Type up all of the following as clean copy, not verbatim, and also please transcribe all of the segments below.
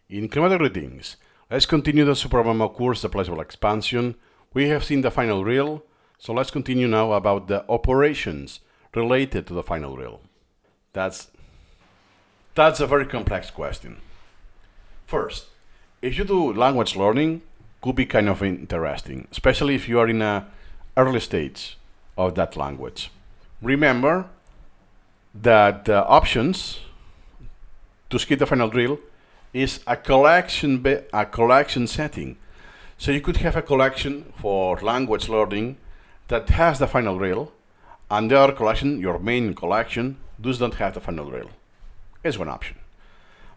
Incremental greetings. Let's continue the Supermemo course, the Pleasurable expansion. We have seen the final reel, so let's continue now about the operations related to the final reel. That's a very complex question. First, if you do language learning, could be kind of interesting, especially if you are in a early stage of that language. Remember that the options to skip the final drill is a collection setting. So you could have a collection for language learning that has the final drill, and the other collection, your main collection, does not have the final drill. It's one option.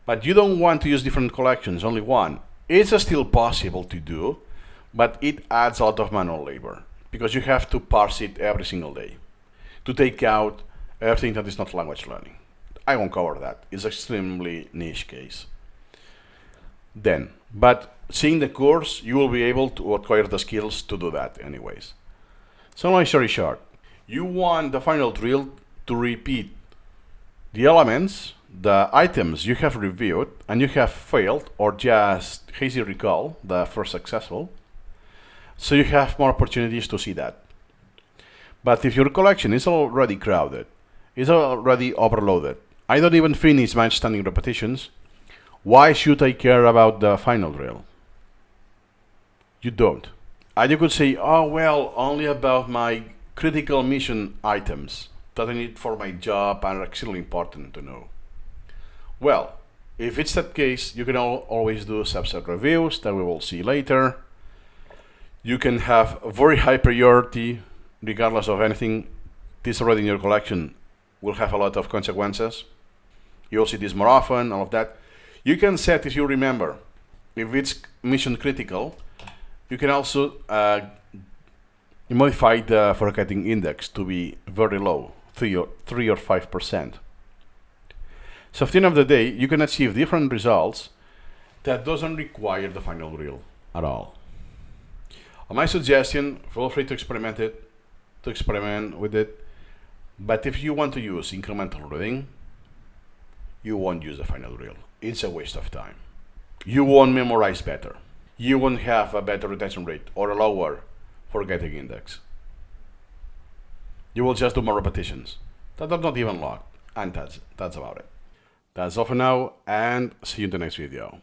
But you don't want to use different collections, only one. It's still possible to do, but it adds a lot of manual labor because you have to parse it every single day to take out everything that is not language learning. I won't cover that. It's an extremely niche case. But seeing the course, you will be able to acquire the skills to do that anyways. So long story short, you want the final drill to repeat the elements, the items you have reviewed and you have failed or just hazy recall the first successful, so you have more opportunities to see that. But if your collection is already crowded, is already overloaded, I don't even finish my standing repetitions, why should I care about the final drill? You don't. And you could say, oh well, only about my critical mission items that I need for my job and are extremely important to know. Well, if it's that case, you can always do subset reviews that we will see later. You can have very high priority, regardless of anything. This already in your collection will have a lot of consequences. You'll see this more often, all of that. You can set, if you remember, if it's mission critical, you can also modify the forgetting index to be very low, 3 or 5%. So at the end of the day, you can achieve different results that doesn't require the final drill at all. My suggestion, feel free to experiment with it, but if you want to use incremental reading, you won't use the final drill. It's a waste of time. You won't memorize better. You won't have a better retention rate or a lower forgetting index. You will just do more repetitions that are not even logged, and that's about it. That's all for now, and see you in the next video.